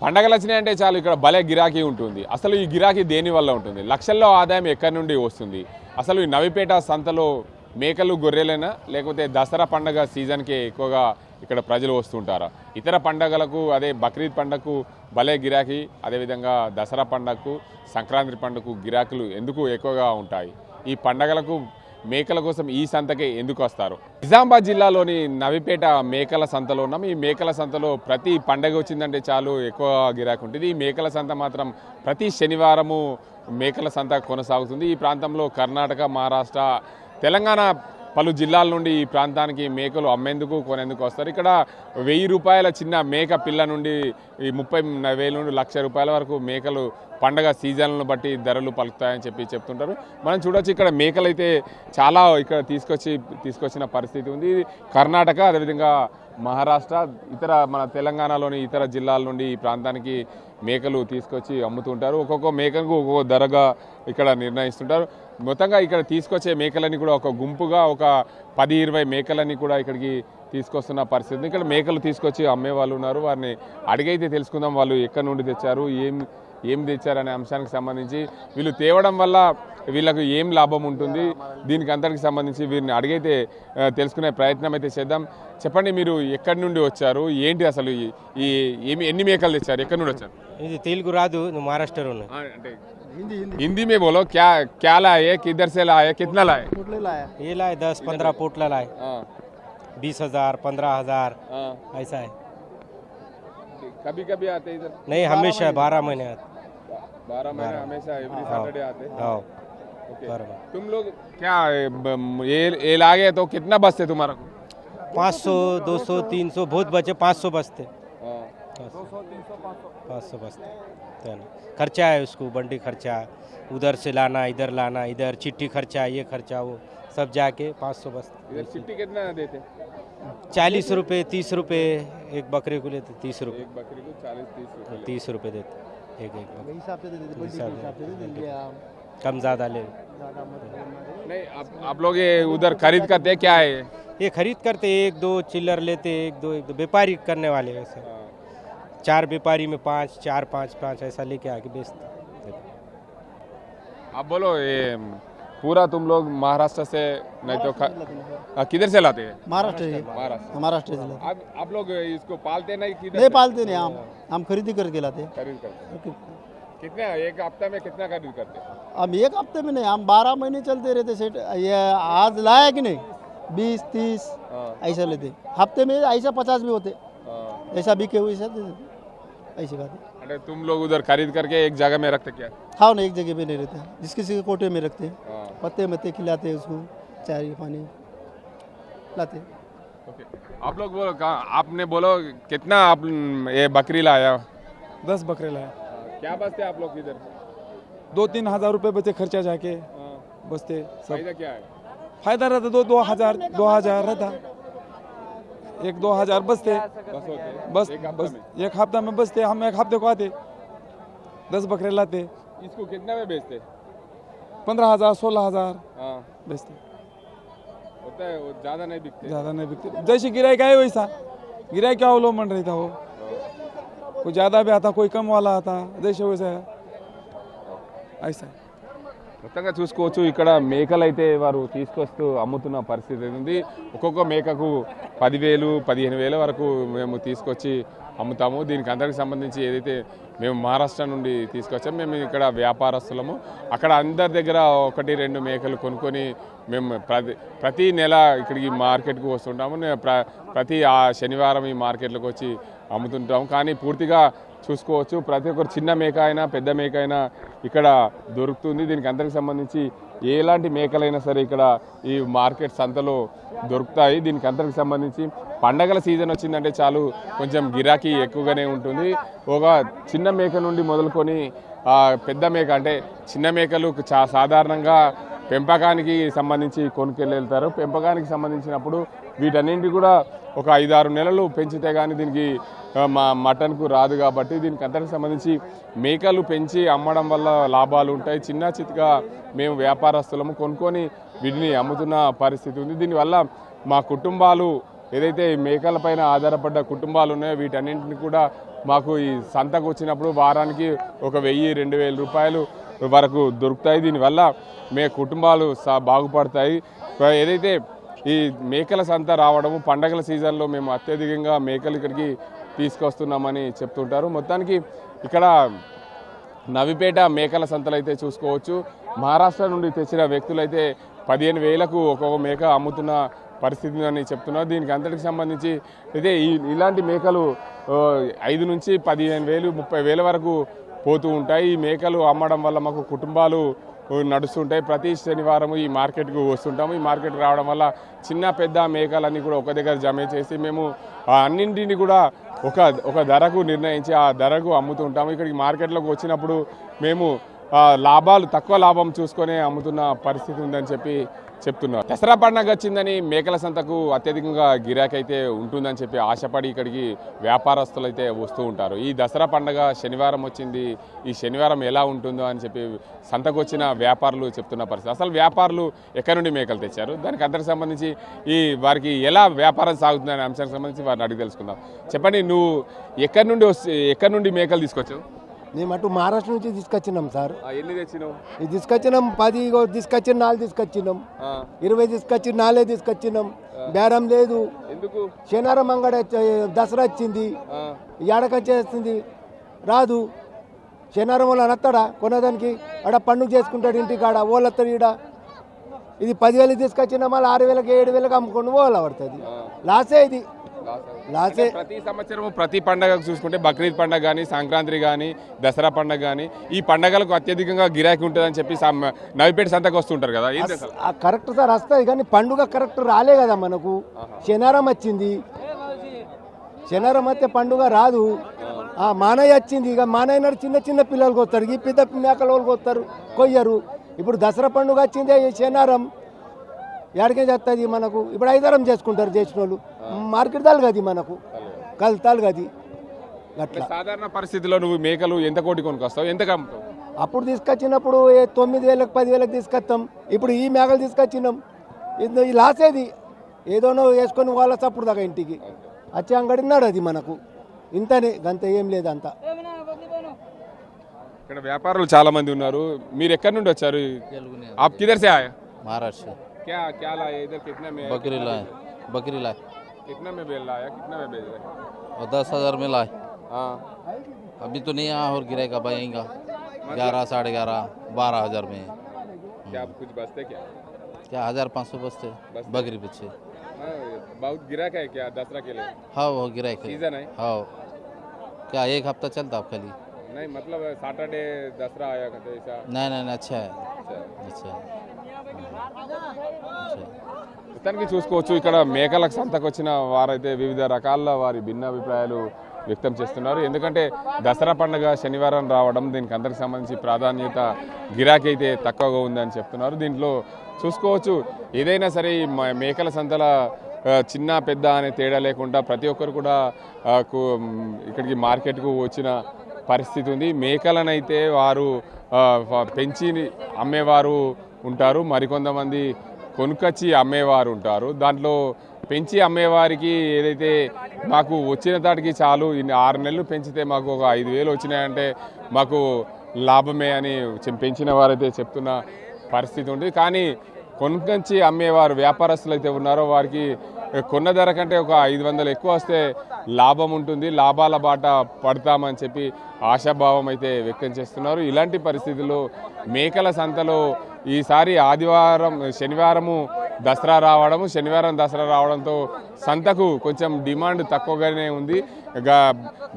పండగలు వచ్చినాయంటే చాలు ఇక్కడ భలే గిరాకీ ఉంటుంది. అసలు ఈ గిరాకీ దేని వల్ల ఉంటుంది? లక్షల్లో ఆదాయం ఎక్కడి నుండి వస్తుంది? అసలు ఈ నవిపేట సంతలో మేకలు గొర్రెలైనా లేకపోతే దసరా పండగ సీజన్కే ఎక్కువగా ఇక్కడ ప్రజలు వస్తుంటారా? ఇతర పండగలకు అదే బక్రీద్ పండగకు భలే గిరాకీ, అదేవిధంగా దసరా పండగకు సంక్రాంతి పండుగకు గిరాకులు ఎందుకు ఎక్కువగా ఉంటాయి? ఈ పండగలకు మేకల కోసం ఈ సంతకే ఎందుకు వస్తారు? నిజామాబాద్ జిల్లాలోని నవిపేట మేకల సంతలో ఉన్నాం. ఈ మేకల సంతలో ప్రతి పండగ వచ్చిందంటే చాలు ఎక్కువ గిరాకీ ఉంటుంది. ఈ మేకల సంత మాత్రం ప్రతి శనివారము మేకల సంత కొనసాగుతుంది. ఈ ప్రాంతంలో కర్ణాటక, మహారాష్ట్ర, తెలంగాణ పలు జిల్లాల నుండి ఈ ప్రాంతానికి మేకలు అమ్మేందుకు కొనేందుకు వస్తారు. ఇక్కడ 1000 రూపాయల చిన్న మేక పిల్ల నుండి ఈ 30,000 నుండి ₹1,00,000 వరకు మేకలు పండగ సీజన్లను బట్టి ధరలు పలుకుతాయని చెప్తుంటారు. మనం చూడొచ్చు ఇక్కడ మేకలు అయితే చాలా ఇక్కడ తీసుకొచ్చిన పరిస్థితి ఉంది. కర్ణాటక, అదేవిధంగా మహారాష్ట్ర, ఇతర మన తెలంగాణలోని ఇతర జిల్లాల నుండి ఈ ప్రాంతానికి మేకలు తీసుకొచ్చి అమ్ముతుంటారు. ఒక్కొక్క మేకకు ఒక్కొక్క ధరగా ఇక్కడ నిర్ణయిస్తుంటారు. మొత్తంగా ఇక్కడ తీసుకొచ్చే మేకలని కూడా ఒక గుంపుగా ఒక 10-20 మేకలని కూడా ఇక్కడికి తీసుకొస్తున్న పరిస్థితి. ఇక్కడ మేకలు తీసుకొచ్చి అమ్మే వాళ్ళు ఉన్నారు. వారిని అడిగైతే తెలుసుకుందాం వాళ్ళు ఎక్కడి నుండి తెచ్చారు, ఏం తెచ్చారనే అంశానికి సంబంధించి, వీళ్ళు తేవడం వల్ల వీళ్ళకు ఏం లాభం ఉంటుంది, దీనికి అంతటికి సంబంధించి వీరిని అడిగైతే తెలుసుకునే ప్రయత్నం అయితే చేద్దాం. చెప్పండి, మీరు ఎక్కడి నుండి వచ్చారు, ఏంటి అసలు ఎన్ని మేకలు తెచ్చారు, ఎక్కడి నుండి వచ్చారు? ఇది తెలుగు రాదు, महाराष्ट्र में అంటే हिंदी में बोलो, क्या लाए, किधर से लाए, कितना लाए? ये लाए 10-15 पोटला लाए, 20,000 15,000 ऐसा है। कभी कभी आते इधर? नहीं, हमेशा 12 महीने आते। 12 महीने हमेशा एवरी सैटरडे आते? हाँ। तुम लोग क्या ये लागे तो कितना बचते तुम्हारा? 500 200 300 बहुत बचे, 500 बचते, 500 बचते। खर्चा है उसको, बंडी खर्चा, उधर से लाना, इधर चिट्ठी खर्चा, ये खर्चा, वो सब जाके 500 बचते। इधर चिट्ठी कितना देते? 40 रुपये 30 रुपये एक बकरे को लेते, 30 रुपये एक बकरी को 40-30 रुपये 30 रुपये देते एक हिसाब से कम ज़्यादा ले। नहीं, आप लोग ये उधर खरीद करते हैं, क्या है ये खरीद करते, 1-2 चिल्लर लेते, 1-2 व्यापारी करने वाले वैसे 4 व्यापारी में 5 4 5 ऐसा लेके आके बेचते। आप बोलो, ये पूरा तुम लोग महाराष्ट्र से नहीं तो किधर से लाते हैं? महाराष्ट्र से लाते। आप लोग इसको पालते नहीं? किधर नहीं पालते नहीं, हम खरीदी करके लाते। खरीद करते कितने एक हफ्ता में कितना खरीद करते? अब एक हफ्ते में नहीं, हम 12 महीने चलते रहते सेट। ये आज लाया कि नहीं, 20-30 ऐसा लेते। हफ्ते में ऐसा 50 भी होते, ऐसा बिके हुए ऐसे खाते। अरे तुम लोग उधर खरीद करके एक जगह में रखते क्या? हाँ ना, एक जगह पे नहीं रहते, जिस किसी के कोटे में रखते, पत्ते मत्ते खिलाते, उसको चाय पानी लाते। आप लोग बोलो, आपने बोलो कितना आप ये बकरी लाया? 10 बकरे लाए। क्या बचते आप लोग इधर? 2-3 हज़ार रुपये बचे, खर्चा जाके बचते सब। फायदा क्या है? फायदा रहता 2,000 रहता, 1-2 हज़ार बचते बस एक हफ्ता में बचते। हम एक हफ्ते को आते, 10 बकरे लाते। इसको कितना में बेचते? 15,000 16,000 बेचते। होता है, ज़्यादा नहीं बिकते? ज़्यादा नहीं बिकते, जैसे गिराई का है वैसा गिराई क्या अवलंबन रहता, वो कोई ज़्यादा भी आता, कोई कम वाला आता, जैसे वैसा ऐसा। మొత్తంగా చూసుకోవచ్చు, ఇక్కడ మేకలు అయితే వారు తీసుకొస్తూ అమ్ముతున్న పరిస్థితి ఉంది. ఒక్కొక్క మేకకు 10,000 15,000 వరకు మేము తీసుకొచ్చి అమ్ముతాము. దీనికి అందరికి సంబంధించి ఏదైతే మేము మహారాష్ట్ర నుండి తీసుకొచ్చాము, మేము ఇక్కడ వ్యాపారస్తులము. అక్కడ అందరి దగ్గర 1-2 మేకలు కొనుక్కొని మేము ప్రతి నెల ఇక్కడికి మార్కెట్కు వస్తుంటాము. ప్రతి శనివారం ఈ మార్కెట్లోకి వచ్చి అమ్ముతుంటాము. కానీ పూర్తిగా చూసుకోవచ్చు, ప్రతి ఒక్కరు చిన్న మేక అయినా పెద్ద మేక అయినా ఇక్కడ దొరుకుతుంది. దీనికి అందరికి సంబంధించి ఎలాంటి మేకలైనా సరే ఇక్కడ ఈ మార్కెట్ సంతలో దొరుకుతాయి. దీనికి అందరికి సంబంధించి పండగల సీజన్ వచ్చిందంటే చాలు కొంచెం గిరాకీ ఎక్కువగానే ఉంటుంది. ఒక చిన్న మేక నుండి మొదలుకొని పెద్ద మేక, అంటే చిన్న మేకలు సాధారణంగా పెంపకానికి సంబంధించి కొనుక్కెళ్తారు. పెంపకానికి సంబంధించినప్పుడు వీటన్నింటి కూడా ఒక 5-6 నెలలు పెంచితే కానీ దీనికి మటన్కు రాదు. కాబట్టి దీనికి అంతటికి సంబంధించి మేకలు పెంచి అమ్మడం వల్ల లాభాలు ఉంటాయి. చిన్న చితగా మేము వ్యాపారస్తులము కొనుక్కొని వీటిని అమ్ముతున్న పరిస్థితి ఉంది. దీనివల్ల మా కుటుంబాలు ఏదైతే ఈ మేకల పైన ఆధారపడ్డ కుటుంబాలు ఉన్నాయో వీటన్నింటిని కూడా మాకు ఈ సంతకు వచ్చినప్పుడు వారానికి ఒక 1000-2000 రూపాయలు వరకు దొరుకుతాయి. దీనివల్ల కుటుంబాలు బాగుపడతాయి. ఏదైతే ఈ మేకల సంత రావడము పండగల సీజన్లో మేము అత్యధికంగా మేకలు ఇక్కడికి తీసుకొస్తున్నామని చెప్తుంటారు. మొత్తానికి ఇక్కడ నవిపేట మేకల సంతలు అయితే చూసుకోవచ్చు. మహారాష్ట్ర నుండి తెచ్చిన వ్యక్తులైతే 15,000కు ఒక్కొక్క మేక అమ్ముతున్న పరిస్థితి అని చెప్తున్నారు. దీనికి అంతటికి సంబంధించి అయితే ఇలాంటి మేకలు 5 నుంచి 15,000, 30,000 వరకు పోతూ ఉంటాయి. ఈ మేకలు అమ్మడం వల్ల మాకు కుటుంబాలు నడుస్తుంటాయి. ప్రతి శనివారం ఈ మార్కెట్కు వస్తుంటాము. ఈ మార్కెట్కి రావడం వల్ల చిన్న పెద్ద మేకలన్నీ కూడా ఒక దగ్గర జమ చేసి మేము అన్నింటినీ కూడా ఒక ధరకు నిర్ణయించి ఆ ధరకు అమ్ముతూ ఉంటాము. ఇక్కడికి మార్కెట్లోకి వచ్చినప్పుడు మేము తక్కువ లాభం చూసుకొని అమ్ముతున్న పరిస్థితి ఉందని చెప్తున్నారు. దసరా పండుగ వచ్చిందని మేకల సంతకు అత్యధికంగా గిరాకీ అయితే ఉంటుందని చెప్పి ఆశపడి ఇక్కడికి వ్యాపారస్తులు అయితే వస్తూ ఉంటారు. ఈ దసరా పండుగ శనివారం వచ్చింది, ఈ శనివారం ఎలా ఉంటుందో అని చెప్పి సంతకు వచ్చిన వ్యాపారులు చెప్తున్న పరిస్థితి. అసలు వ్యాపారులు ఎక్కడి నుండి మేకలు తెచ్చారు, దానికి అందరికి సంబంధించి వారికి ఎలా వ్యాపారం సాగుతుంది అనే అంశానికి సంబంధించి వారిని అడిగి తెలుసుకుందాం. చెప్పండి, నువ్వు ఎక్కడి నుండి మేకలు తీసుకొచ్చావు? మేము అటు మహారాష్ట్ర నుంచి తీసుకొచ్చినాం సార్. ఎన్ని తెచ్చినావు? ఇది తీసుకొచ్చినాం 10 తీసుకొచ్చిన 4 తీసుకొచ్చినాం, 20 తీసుకొచ్చి 4 తీసుకొచ్చినాం. బేరం లేదు. ఎందుకు? శనివారం అంగడ దసరా వచ్చింది, ఏడకొచ్చేస్తుంది రాదు. శనివారం వాళ్ళు అనత్తాడా కొనేదానికి, ఆడ పండుగ చేసుకుంటాడు ఇంటికాడ ఓళ్ళత్తాడు. ఈడ ఇది 10,000 తీసుకొచ్చినా మళ్ళీ 6,000, 7,000 అమ్ముకొని ఓళ్ళ పడుతుంది. లాసే ఇది, లాసే. ప్రతి సంవత్సరం ప్రతి పండగకు చూసుకుంటే బక్రీద్ పండుగ కానీ, సంక్రాంతి కానీ, దసరా పండుగ కానీ ఈ పండగలకు అత్యధికంగా గిరాకీ ఉంటుందని చెప్పి నవిపేట సంతకు వస్తుంటారు కదా. కరెక్ట్ సార్ వస్తుంది, కానీ పండుగ కరెక్ట్ రాలే కదా మనకు. శనివారం వచ్చింది, శనివారం వస్తే పండుగ రాదు. మానయ్య వచ్చింది, ఇక మానయ్య నాడు చిన్న చిన్న పిల్లలకు వస్తారు, ఈ పెద్ద మేకల వాళ్ళకి వస్తారు, కొయ్యరు. ఇప్పుడు దసరా పండుగ వచ్చింది శనివారం, ఎక్కడికే చేస్తుంది మనకు. ఇప్పుడు ఐదారం చేసుకుంటారు చేసిన వాళ్ళు. మార్కెట్ తాలు కది మనకు, కలుతాలు కది. అట్లా సాధారణ పరిస్థితిలో నువ్వు మేకలు ఎంత కోటి కొనుక్కొస్తావు, ఎంత అమ్ముతావు? అప్పుడు తీసుకొచ్చినప్పుడు 9,000, 10,000 తీసుకొస్తాం. ఇప్పుడు ఈ మేకలు తీసుకొచ్చినాం, ఈ లాసేది ఏదోనో వేసుకొని వాళ్ళ చప్పుడు దాకా ఇంటికి వచ్చి అంగడిన్నాడు. అది మనకు ఇంతనే, గంత ఏం లేదు అంత. ఇక్కడ వ్యాపారులు చాలా మంది ఉన్నారు. మీరు ఎక్కడి నుండి వచ్చారు? आप किधर से आए? महाराष्ट्र से। क्या लाए इधर? कितने में? बकरी लाए, बकरी लाए। कितने में बेच लाया, कितने में बेच रहे? और 10,000 में लाए। हाँ, अभी तो नहीं आया और गिरेगा भाईगा 11, 11.5, 12,000 में। क्या कुछ बचते क्या? क्या 1,500 बचते बकरी पीछे। हाँ, बहुत गिराक है क्या दसरा के लिए? हाँ वो गिराए सीजन है। हाँ क्या 1 हफ्ता चलता आप खाली? नहीं मतलब सैटरडे दसरा आया करते ऐसा? नहीं अच्छा है, अच्छा है। మొత్తానికి చూసుకోవచ్చు, ఇక్కడ మేకలకు సంతకు వచ్చిన వారైతే వివిధ రకాల వారి భిన్న అభిప్రాయాలు వ్యక్తం చేస్తున్నారు. ఎందుకంటే దసరా పండుగ శనివారం రావడం, దీనికి అందరికి సంబంధించి ప్రాధాన్యత గిరాకీ అయితే తక్కువగా ఉందని చెప్తున్నారు. దీంట్లో చూసుకోవచ్చు, ఏదైనా సరే ఈ మేకల సంతల చిన్న పెద్ద అనే తేడా లేకుండా ప్రతి ఒక్కరు కూడా ఇక్కడికి మార్కెట్కు వచ్చిన పరిస్థితి ఉంది. మేకలనైతే వారు పెంచి అమ్మేవారు ఉంటారు, మరికొంతమంది కొనుకొచ్చి అమ్మేవారు ఉంటారు. దాంట్లో పెంచి అమ్మేవారికి ఏదైతే మాకు వచ్చిన తాటికి చాలు, 6 నెలలు పెంచితే మాకు ఒక 5,000 వచ్చినాయంటే మాకు లాభమే అని పెంచిన వారైతే చెప్తున్న పరిస్థితి ఉంది. కానీ కొనుకొచ్చి అమ్మేవారు వ్యాపారస్తులు అయితే ఉన్నారో వారికి కొన్న ధర కంటే ఒక 500 ఎక్కువ వస్తే లాభం ఉంటుంది, లాభాల బాట పడతామని చెప్పి ఆశాభావం అయితే వ్యక్తం చేస్తున్నారు. ఇలాంటి పరిస్థితుల్లో మేకల సంతలో ఈసారి శనివారం దసరా రావడంతో సంతకు కొంచెం డిమాండ్ తక్కువగానే ఉంది.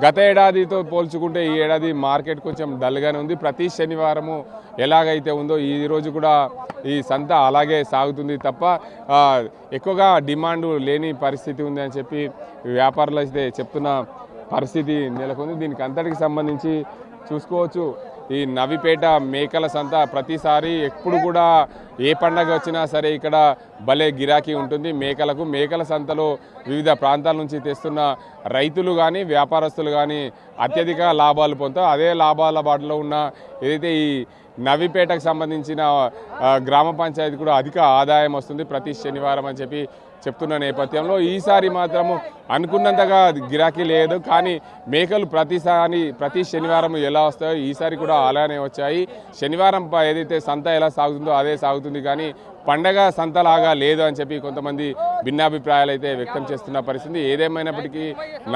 గత ఏడాదితో పోల్చుకుంటే ఈ ఏడాది మార్కెట్ కొంచెం డల్గానే ఉంది. ప్రతి శనివారము ఎలాగైతే ఉందో ఈ రోజు కూడా ఈ సంత అలాగే సాగుతుంది తప్ప ఎక్కువగా డిమాండ్ లేని పరిస్థితి ఉంది అని చెప్పి వ్యాపారులు అయితే చెప్తున్న పరిస్థితి నెలకొంది. దీనికి అంతటికి సంబంధించి చూసుకోవచ్చు, ఈ నవిపేట మేకల సంత ప్రతిసారి ఎప్పుడు కూడా ఏ పండగ వచ్చినా సరే ఇక్కడ భలే గిరాకీ ఉంటుంది. మేకల సంతలో వివిధ ప్రాంతాల నుంచి తెస్తున్న రైతులు కానీ వ్యాపారస్తులు కానీ అత్యధిక లాభాలు పొందుతారు. అదే లాభాల బాటలో ఉన్న ఏదైతే ఈ నవిపేటకు సంబంధించిన గ్రామ పంచాయతీ కూడా అధిక ఆదాయం వస్తుంది ప్రతి శనివారం అని చెప్పి చెప్తున్న నేపథ్యంలో ఈసారి మాత్రము అనుకున్నంతగా గిరాకీ లేదు. కానీ మేకలు ప్రతి శనివారం ఎలా వస్తాయో ఈసారి కూడా అలానే వచ్చాయి. శనివారం ఏదైతే సంత ఎలా సాగుతుందో అదే సాగుతుంది, కానీ పండగ సంతలాగా లేదు అని చెప్పి కొంతమంది భిన్నాభిప్రాయాలు అయితే వ్యక్తం చేస్తున్న పరిస్థితి. ఏదేమైనప్పటికీ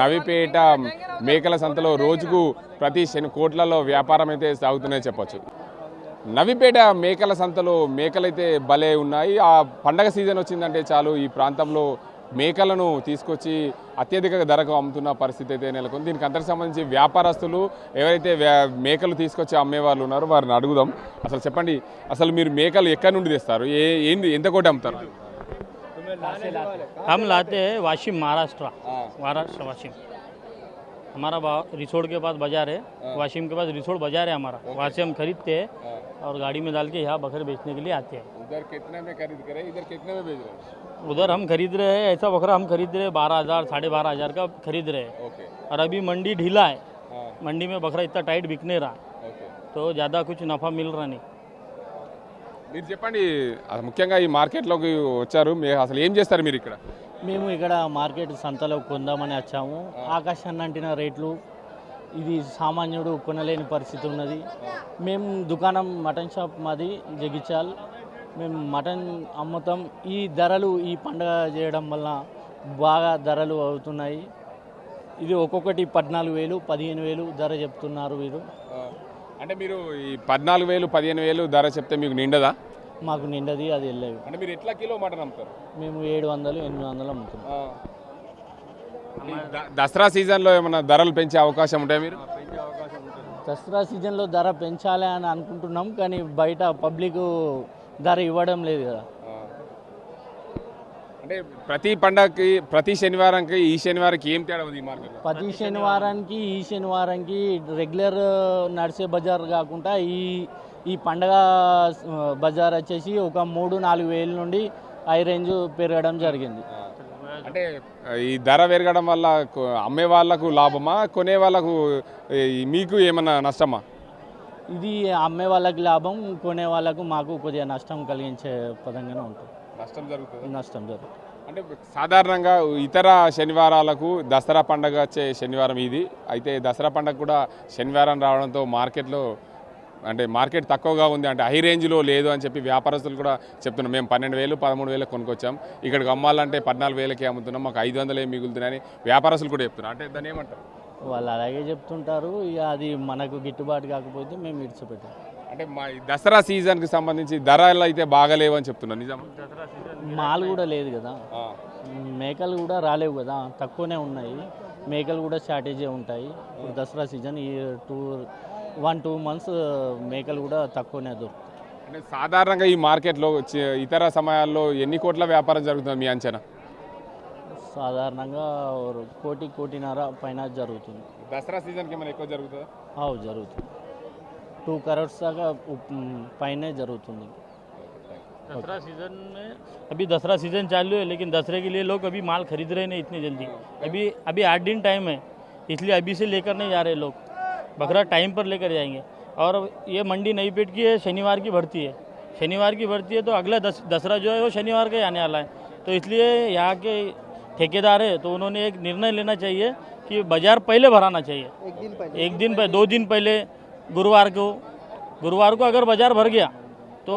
నవిపేట మేకల సంతలో రోజుకు ప్రతి కోట్లలో వ్యాపారం అయితే సాగుతుందని చెప్పొచ్చు. నవిపేట మేకల సంతలో మేకలైతే భలే ఉన్నాయి. ఆ పండగ సీజన్ వచ్చిందంటే చాలు ఈ ప్రాంతంలో మేకలను తీసుకొచ్చి అత్యధిక ధరకు అమ్ముతున్న పరిస్థితి అయితే నెలకొంది. దీనికి అంతకు సంబంధించి వ్యాపారస్తులు ఎవరైతే మేకలు తీసుకొచ్చి అమ్మేవాళ్ళు ఉన్నారో వారిని అడుగుదాం. అసలు చెప్పండి, అసలు మీరు మేకలు ఎక్కడి నుండి తెస్తారు, ఏంది ఎంత కోటి అమ్ముతారు? हम लाते हैं वाशिम, महाराष्ट्र वाशिम। हमारा रिसोड के पास बाजार है, वाशिम के पास रिसोड बाजार है हमारा, वहाँ से हम खरीदते हैं और गाड़ी में डाल के यहाँ बकरे बेचने के लिए आते हैं। उधर कितने में खरीद कर इधर कितने में बेच रहे हैं? उधर हम खरीद रहे हैं, ऐसा बकरा हम खरीद रहे हैं 12,000 12,500 का खरीद रहे हैं। ओके, और अभी मंडी ढीला है, मंडी में बकरा इतना टाइट बिक नहीं रहा, ओके. तो ज़्यादा कुछ नफ़ा मिल रहा नहीं। మీరు చెప్పండి, ముఖ్యంగా ఈ మార్కెట్లోకి వచ్చారు, అసలు ఏం చేస్తారు మీరు ఇక్కడ? మేము ఇక్కడ మార్కెట్ సంతలో కొందామని వచ్చాము. ఆకాశాన్ని అంటిన రేట్లు, ఇది సామాన్యుడు కొనలేని పరిస్థితి ఉన్నది. మేము దుకాణం మటన్ షాప్ మాది జగిత్యాల్, మేము మటన్ అమ్ముతాం. ఈ ధరలు ఈ పండగ చేయడం వల్ల బాగా ధరలు అవుతున్నాయి. ఇది ఒక్కొక్కటి 14,000 15,000 ధర చెప్తున్నారు వీరు. అంటే మీరు ఈ 14,000 15,000 ధర చెప్తే మీకు నిండదా? మాకు నిండది, అది వెళ్ళేవి. అంటే మీరు ఎట్లా కిలో మటన్ అమ్ముతారు? మేము 700 800 అమ్ముతున్నాం. దసరా సీజన్లో ఏమైనా ధరలు పెంచే అవకాశం ఉంటాయి? మీరు దసరా సీజన్లో ధర పెంచాలి అని అనుకుంటున్నాం, కానీ బయట పబ్లిక్ ధర ఇవ్వడం లేదు కదా. అంటే ప్రతి పండగకి ప్రతి శనివారంకి ఈ శనివారంకి ఏం తేడా ఉంది ఈ మార్కెట్? ప్రతి శనివారానికి ఈ శనివారానికి రెగ్యులర్ నడిచే బజార్ కాకుండా ఈ పండగ బజార్ వచ్చేసి ఒక 3-4 వేల నుండి హై రేంజ్ పెరగడం జరిగింది. అంటే ఈ ధర పెరగడం వల్ల అమ్మే వాళ్ళకు లాభమా, కొనే వాళ్ళకు మీకు ఏమన్నా నష్టమా? ఇది అమ్మే వాళ్ళకి లాభం, కొనే వాళ్ళకు మాకు కొద్దిగా నష్టం కలిగించే పదంగానే ఉంటుంది. నష్టం జరుగుతుంది. అంటే సాధారణంగా ఇతర శనివారాలకు దసరా పండగ వచ్చే శనివారం ఇది అయితే, దసరా పండగ కూడా శనివారం రావడంతో మార్కెట్లో అంటే మార్కెట్ తక్కువగా ఉంది, అంటే హై రేంజ్లో లేదు అని చెప్పి వ్యాపారస్తులు కూడా చెప్తున్నాం. మేము 12,000 13,000 కొనుక్కొచ్చాం, ఇక్కడికి అమ్మాలంటే 14,000కే అమ్ముతున్నాం, మాకు 500 మిగులుతున్నాయని వ్యాపారస్తులు కూడా చెప్తున్నారు. అంటే దాన్ని ఏమంటారు? వాళ్ళు అలాగే చెప్తుంటారు. ఇక అది మనకు గిట్టుబాటు కాకపోతే మేము విడిచిపెట్టాం. అంటే మా దసరా సీజన్కి సంబంధించి ధరలు అయితే బాగాలేవు అని చెప్తున్నాను, నిజం? మాల్ కూడా లేదు కదా, మేకలు కూడా రాలేవు కదా, తక్కువనే ఉన్నాయి. మేకలు కూడా షార్టేజే ఉంటాయి. ఇప్పుడు దసరా సీజన్ ఈ 1-2 మంత్స్ మేకలు కూడా తక్కువనే దొరుకుతాయి. అంటే సాధారణంగా ఈ మార్కెట్లో ఇతర సమయాల్లో ఎన్ని కోట్ల వ్యాపారం జరుగుతుంది మీ అంచనా? సాధారణంగా 1-1.5 పైన జరుగుతుంది. దసరా సీజన్కి ఏమైనా ఎక్కువ జరుగుతుందా? జరుగుతుంది. 2 crores దాకా పైనే జరుగుతుంది. दसरा सीज़न में अभी दसरा सीज़न चालू है, लेकिन दसरे के लिए लोग अभी माल खरीद रहे नहीं इतनी जल्दी. अभी 8 दिन टाइम है, इसलिए अभी से लेकर नहीं जा रहे लोग. बकरा टाइम पर लेकर जाएंगे. और ये मंडी नई पेट की है, शनिवार की भरती है. शनिवार की भरती है तो अगला दसरा जो है वो शनिवार का ही आने वाला है. तो इसलिए यहाँ के ठेकेदार है, तो उन्होंने एक निर्णय लेना चाहिए कि बाज़ार पहले भराना चाहिए. एक दिन पहले 2 दिन पहले गुरुवार को अगर बाज़ार भर गया तो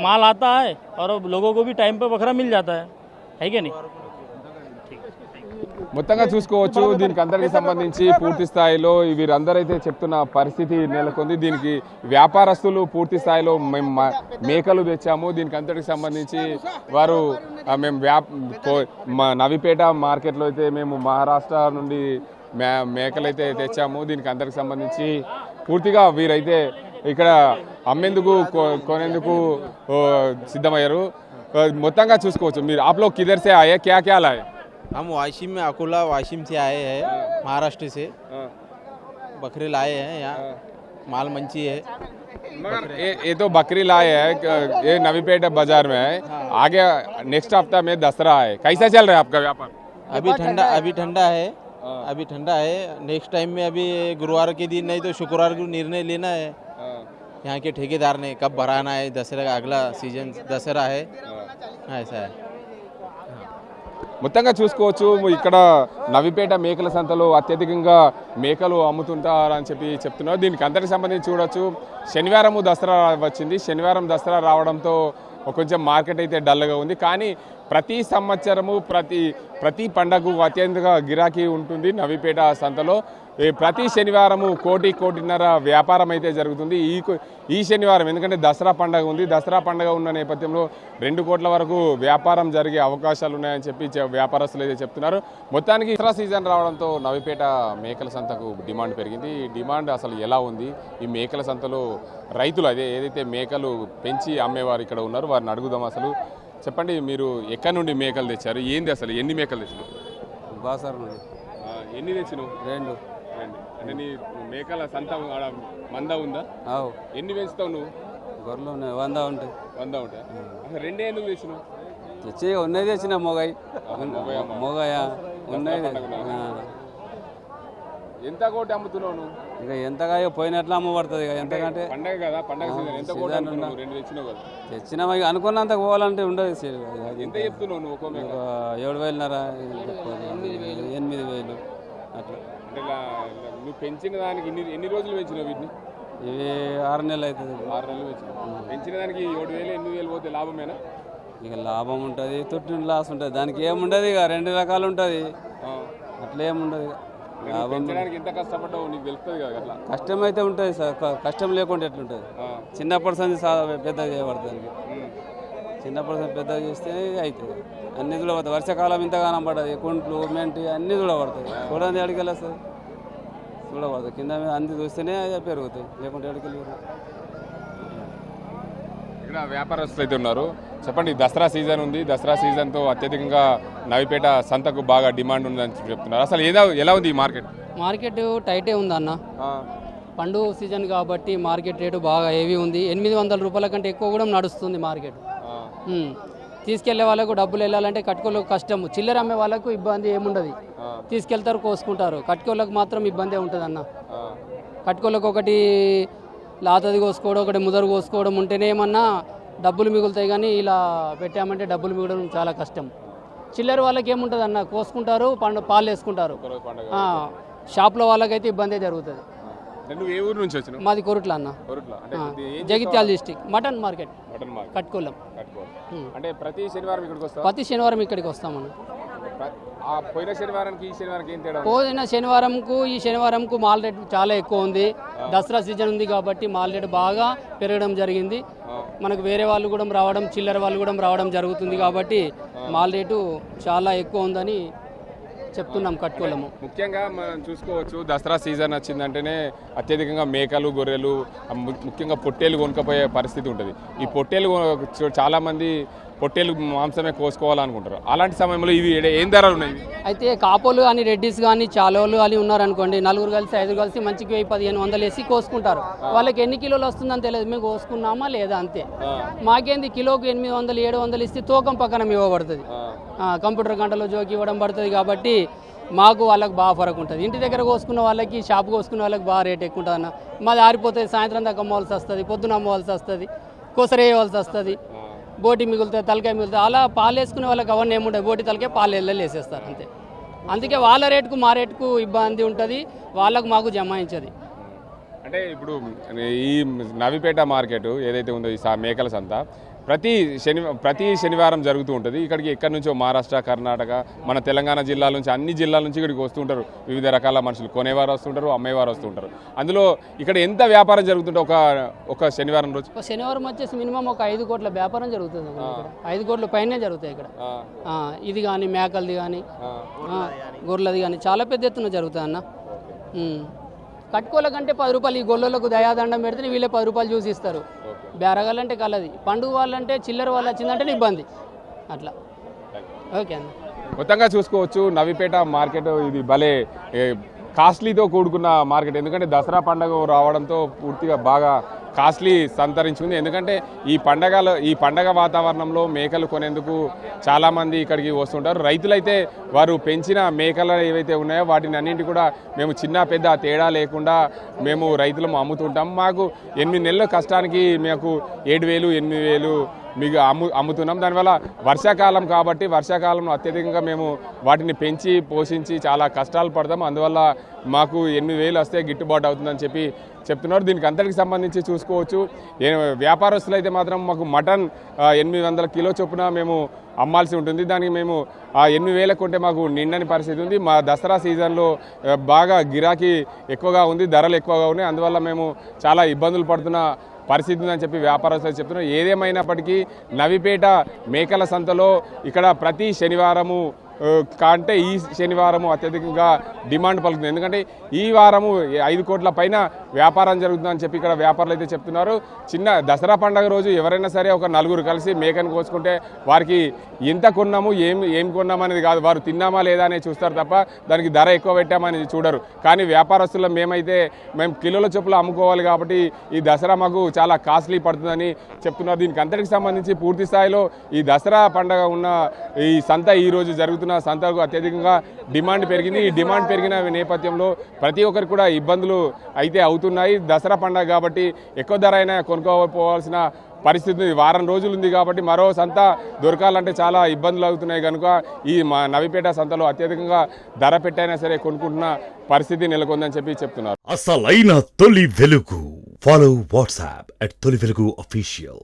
माल आता है और लोगों को भी टाइम पे बकरा मिल जाता है कि नहीं? మొత్తంగా చూసుకోవచ్చు, దీనికి అందరికి సంబంధించి పూర్తి స్థాయిలో వీరందరైతే చెప్తున్న పరిస్థితి నెలకొంది. దీనికి వ్యాపారస్తులు పూర్తి స్థాయిలో మేము మేకలు తెచ్చాము, దీనికి అంతటికి సంబంధించి వారు మేము నవిపేట మార్కెట్లో అయితే మేము మహారాష్ట్ర నుండి మేకలైతే తెచ్చాము, దీనికి అందరికి సంబంధించి పూర్తిగా వీరైతే ఇక్కడ అమ్మేందుకు కొనేందుకు సిద్ధమయ్యారు. మొత్తంగా చూసుకోవచ్చు మీరు. आप लोग किधर से आए, क्या क्या लाए? हम वाशिम में अकोला वाशिम से आए हैं, महाराष्ट्र से बकरे लाए हैं. यहाँ माल मंची है. मगर ये तो बकरी लाए है, ये नवीपेट बाजार में है. आगे नेक्स्ट हफ्ता में दसरा है, कैसा चल रहा है आपका व्यापार? अभी ठंडा है. अभी ठंडा है. नेक्स्ट टाइम में अभी गुरुवार के दिन नहीं तो शुक्रवार को निर्णय लेना है यहाँ के ठेकेदार ने, कब भराना है. दसरा का अगला सीजन दसरा है, ऐसा है. మొత్తంగా చూసుకోవచ్చు ఇక్కడ నవిపేట మేకల సంతలో అత్యధికంగా మేకలు అమ్ముతుంటారని చెప్తున్నారు. దీనికి అంతటికి సంబంధించి చూడొచ్చు. శనివారం దసరా వచ్చింది. శనివారం దసరా రావడంతో కొంచెం మార్కెట్ అయితే డల్గా ఉంది. కానీ ప్రతి సంవత్సరము ప్రతి పండగకు అత్యంతగా గిరాకీ ఉంటుంది నవిపేట సంతలో. ప్రతి శనివారము కోటిన్నర వ్యాపారం అయితే జరుగుతుంది. ఈ శనివారం ఎందుకంటే దసరా పండగ ఉంది. దసరా పండగ ఉన్న నేపథ్యంలో 2 కోట్ల వరకు వ్యాపారం జరిగే అవకాశాలు ఉన్నాయని వ్యాపారస్తులు అయితే చెప్తున్నారు. మొత్తానికి దసరా సీజన్ రావడంతో నవిపేట మేకల సంతకు డిమాండ్ పెరిగింది. ఈ డిమాండ్ అసలు ఎలా ఉంది, ఈ మేకల సంతలో రైతులు ఏదైతే మేకలు పెంచి అమ్మేవారు ఇక్కడ ఉన్నారు వారిని అడుగుదాం. అసలు చెప్పండి, మీరు ఎక్కడి నుండి మేకలు తెచ్చారు, ఏంది అసలు ఎన్ని మేకలు తెచ్చినావు? బాసార్ నుండి. ఎన్ని తెచ్చినావు? 2. అంటే నీ మేకల సంత మంద ఉందా? ఎన్ని పెంచుతావు నువ్వు? గొర్రెలు ఉన్నాయి 100 ఉంటాయి. 100 ఉంటాయి. అసలు 2 ఎందుకు తెచ్చినావు? తెచ్చి ఉన్నాయి, తెచ్చిన మొగాయి ఉన్నాయి. ఎంత కోటి అమ్ముతున్నావు నువ్వు? ఇక ఎంతగా పోయినట్లు అమ్మబడుతుంది. ఇక ఎంతకంటే పండగ కదా, పండగ సీజన్. ఎంత కోటి అమ్ముతున్నావు? 2 తెచ్చినావు కదా. తెచ్చినా ఇక అనుకున్నంత పోవాలంటే ఉండదు. ఎంత చెప్తున్నావు నువ్వు? 7,500 8,000 అట్లా. అంటే నువ్వు పెంచిన దానికి ఎన్ని రోజులు పెంచినావు వీటిని? ఇవి 6 నెలలు అవుతుంది. 6 నెలలు పెంచినావు. పెంచిన దానికి 7,000 8,000 పోతే లాభమేనా? ఇక లాభం ఉంటుంది, తుట్టు లాస్ ఉంటుంది. దానికి ఏముండదు. ఇక 2 రకాలు ఉంటుంది. అట్లా ఏముండదు. పెంచడానికి ఎంత కష్టపడ్డావు నీకు తెలుస్తుంది కదా. అట్లా కష్టం అయితే ఉంటుంది సార్. కష్టం లేకుండా ఎట్లుంటుంది. చిన్నప్పటి నుంచి పెద్దగా చేయబడుతుంది. చిన్నప్పటి నుంచి పెద్దగా చేస్తే అవుతుంది. అన్ని కూడా పడతాయి. వర్షాకాలం ఇంతగానం పడుతుంది. కుంట్లు మెంటి అన్నీ కూడా పడతాయి. చూడండి ఎడికెళ్ళా సార్ చూడబడుతుంది. కింద మీద అన్ని చూస్తేనే పెరుగుతాయి, లేకుంటే ఎడికెళ్ళి. ఇక్కడ వ్యాపారస్తులు అయితే ఉన్నారు. చెప్పండి, దసరా సీజన్ ఉంది. దసరా సీజన్తో అత్యధికంగా నవిపేట సంతకు బాగా డిమాండ్ ఉందని చెప్తున్నారు. అసలు ఎలా ఉంది ఈ మార్కెట్? మార్కెట్ టైటే ఉంది అన్న. పండుగ సీజన్ కాబట్టి మార్కెట్ రేటు బాగా హెవీ ఉంది. 800 రూపాయల కంటే ఎక్కువ కూడా నడుస్తుంది మార్కెట్. తీసుకెళ్లే వాళ్ళకు డబ్బులు వెళ్ళాలంటే కట్టుకోలకు కష్టము. చిల్లర అమ్మే వాళ్ళకు ఇబ్బంది ఏముండదు. తీసుకెళ్తారు, కోసుకుంటారు. కట్టుకోలకు మాత్రం ఇబ్బందే ఉంటుంది అన్న. కట్టుకోలకు ఒకటి లాతది కోసుకోవడం, ఒకటి ముదరు కోసుకోవడం ఉంటేనే ఏమన్నా డబ్బులు మిగులుతాయి. కానీ ఇలా పెట్టామంటే డబ్బులు మిగలడం చాలా కష్టం. చిల్లర వాళ్ళకి ఏముంటుంది అన్న, కోసుకుంటారు, పాలు వేసుకుంటారు. షాప్లో వాళ్ళకైతే ఇబ్బందే జరుగుతుంది. నువ్వు ఏ ఊరు నుంచి వచ్చినావు? మాది కొరుట్ల అన్న, జగిత్యాల డిస్టిక్. మటన్ మార్కెట్ కట్టుకోలేం. అంటే ప్రతి శనివారం ఇక్కడికి వస్తాం? ప్రతి శనివారం ఇక్కడికి వస్తామన్న. పోయిన శనివారానికి ఈ శనివారానికి ఏం తేడా? పోయిన శనివారంకు ఈ శనివారంకు మాల్ రేటు చాలా ఎక్కువ ఉంది. దసరా సీజన్ ఉంది కాబట్టి మాల్ రేటు బాగా పెరగడం జరిగింది. మనకు వేరే వాళ్ళు కూడా రావడం, చిల్లర వాళ్ళు కూడా రావడం జరుగుతుంది కాబట్టి మాల్ రేటు చాలా ఎక్కువ ఉందని చెప్తున్నాం. కట్టుకోలేము. ముఖ్యంగా మనం చూసుకోవచ్చు, దసరా సీజన్ వచ్చిందంటేనే అత్యధికంగా మేకలు, గొర్రెలు, ముఖ్యంగా పొట్టేలు కొనుక్కపోయే పరిస్థితి ఉంటుంది. ఈ పొట్టేలు చాలామంది పొట్టేలు మాంసమే కోసుకోవాలనుకుంటారు. అలాంటి సమయంలో ఇవి ఏం ధరలు ఉన్నాయి? అయితే కాపోలు కానీ రెడ్డిస్ కానీ చాలోళ్ళు కానీ ఉన్నారనుకోండి, 4 కలిసి 5 కలిసి మంచికి 1,500 వేసి కోసుకుంటారు. వాళ్ళకి ఎన్ని కిలోలు వస్తుందని తెలియదు. మేము కోసుకున్నామా లేదా అంతే. మాకేంది కిలోకి 800 700 ఇస్తే తూకం పక్కన ఇవ్వబడుతుంది. కంప్యూటర్ గంటలో జోకి ఇవ్వడం పడుతుంది కాబట్టి మాకు వాళ్ళకి బాగా ఫరక్ ఉంటుంది. ఇంటి దగ్గర కోసుకున్న వాళ్ళకి, షాపు కోసుకున్న వాళ్ళకి బాగా రేట్ ఎక్కువ ఉంటుంది అన్న. మాది ఆరిపోతుంది. సాయంత్రం దాకా అమ్మవలసి వస్తుంది, పొద్దున అమ్మవలసి వస్తుంది, కొసరేయవలసి వస్తుంది, బోటి మిగులుతుంది, తలకాయ మిగులుతుంది. అలా పాలు వేసుకునే వాళ్ళకి అవన్నీ ఏముంటాయి, బోటి తలకాయ పాలు వేసేస్తారు అంతే. అందుకే వాళ్ళ రేటుకు మా రేటుకు ఇబ్బంది ఉంటుంది, వాళ్ళకు మాకు జమాయించదు. అంటే ఇప్పుడు ఈ నవిపేట మార్కెట్ ఏదైతే ఉందో ఈ మేకల సంత ప్రతి శనివారం జరుగుతూ ఉంటుంది. ఇక్కడికి ఎక్కడి నుంచో మహారాష్ట్ర, కర్ణాటక, మన తెలంగాణ జిల్లాల నుంచి, అన్ని జిల్లాల నుంచి ఇక్కడికి వస్తూ ఉంటారు. వివిధ రకాల మనుషులు కొనేవారు వస్తుంటారు, అమ్మేవారు వస్తుంటారు. అందులో ఇక్కడ ఎంత వ్యాపారం జరుగుతుంటే ఒక శనివారం రోజు? ఒక శనివారం వచ్చేసి మినిమం ఒక 5 కోట్ల వ్యాపారం జరుగుతుంది. 5 కోట్ల పైనే జరుగుతాయి ఇక్కడ. ఇది కానీ మేకలది కానీ గొర్రెలది కానీ చాలా పెద్ద ఎత్తున జరుగుతుంది అన్న. కట్టుకోల కంటే 10 రూపాయలు. ఈ గొర్రెలకు దయాదండం పెడితే వీళ్ళే 10 రూపాయలు చూసి ఇస్తారు. బేరగాలంటే కలది, పండుగ వాళ్ళంటే చిల్లర వాళ్ళు వచ్చిందంటే ఇబ్బంది అట్లా. ఓకే అన్న. మొత్తంగా చూసుకోవచ్చు నవిపేట మార్కెట్ ఇది భలే కాస్ట్లీతో కూడుకున్న మార్కెట్. ఎందుకంటే దసరా పండుగ రావడంతో పూర్తిగా బాగా కాస్ట్లీ సంతరించుకుంది. ఎందుకంటే ఈ పండగ వాతావరణంలో మేకలు కొనేందుకు చాలామంది ఇక్కడికి వస్తుంటారు. రైతులైతే వారు పెంచిన మేకలు ఏవైతే ఉన్నాయో వాటిని అన్నింటి కూడా మేము చిన్న పెద్ద తేడా లేకుండా మేము రైతులము అమ్ముతుంటాం. మాకు 8 నెలల కష్టానికి మాకు 7,000 8,000 మీకు అమ్ముతున్నాం. దానివల్ల వర్షాకాలం కాబట్టి వర్షాకాలంలో అత్యధికంగా మేము వాటిని పెంచి పోషించి చాలా కష్టాలు పడతాం. అందువల్ల మాకు 8,000 వస్తే గిట్టుబాటు అవుతుందని చెప్పి చెప్తున్నారు. దీనికి అంతటికి సంబంధించి చూసుకోవచ్చు. వ్యాపారస్తులు అయితే మాత్రం మాకు మటన్ 800 కిలో చొప్పున మేము అమ్మాల్సి ఉంటుంది. దానికి మేము ఆ 8,000 కొంటే మాకు నిండని పరిస్థితి ఉంది. మా దసరా సీజన్లో బాగా గిరాకీ ఎక్కువగా ఉంది, ధరలు ఎక్కువగా ఉన్నాయి. అందువల్ల మేము చాలా ఇబ్బందులు పడుతున్న పరిస్థితి ఉందని చెప్పి వ్యాపారస్తులు చెప్తున్నారు. ఏదేమైనప్పటికీ నవిపేట మేకల సంతలో ఇక్కడ ప్రతి శనివారము కంటే ఈ శనివారము అత్యధికంగా డిమాండ్ పలుకుతుంది. ఎందుకంటే ఈ వారము 5 కోట్ల పైన వ్యాపారం జరుగుతుందని చెప్పి ఇక్కడ వ్యాపారులు అయితే చెప్తున్నారు. చిన్న దసరా పండుగ రోజు ఎవరైనా సరే ఒక 4 కలిసి మేకను కోసుకుంటే వారికి ఎంత కొన్నాము ఏం కొన్నామనేది కాదు, వారు తిన్నామా లేదా అనేది చూస్తారు తప్ప దానికి ధర ఎక్కువ పెట్టామనేది చూడరు. కానీ వ్యాపారస్తులు మేము కిలోల చొప్పులు అమ్ముకోవాలి కాబట్టి ఈ దసరా మాకు చాలా కాస్ట్లీ పడుతుందని చెప్తున్నారు. దీనికి అంతటికి సంబంధించి పూర్తి స్థాయిలో ఈ దసరా పండుగ ఉన్న ఈ సంత ఈ రోజు జరుగుతున్న సంతకు అత్యధికంగా డిమాండ్ పెరిగింది. ఈ డిమాండ్ పెరిగిన నేపథ్యంలో ప్రతి ఒక్కరికి కూడా ఇబ్బందులు అయితే అవుతున్నాయి. దసరా పండుగ కాబట్టి ఎక్కువ ధర అయినా కొనుక్కోపోవాల్సిన పరిస్థితి వారం రోజులు ఉంది కాబట్టి మరో సంత దొరకాలంటే చాలా ఇబ్బందులు అవుతున్నాయి. కనుక ఈ మా నవిపేట సంతలో అత్యధికంగా ధర పెట్టైనా సరే కొనుక్కుంటున్న పరిస్థితి నెలకొందని చెప్పి చెప్తున్నారు. అసలైన తొలి వెలుగు. ఫాలో వాట్సాప్ @తొలి వెలుగు అఫీషియల్.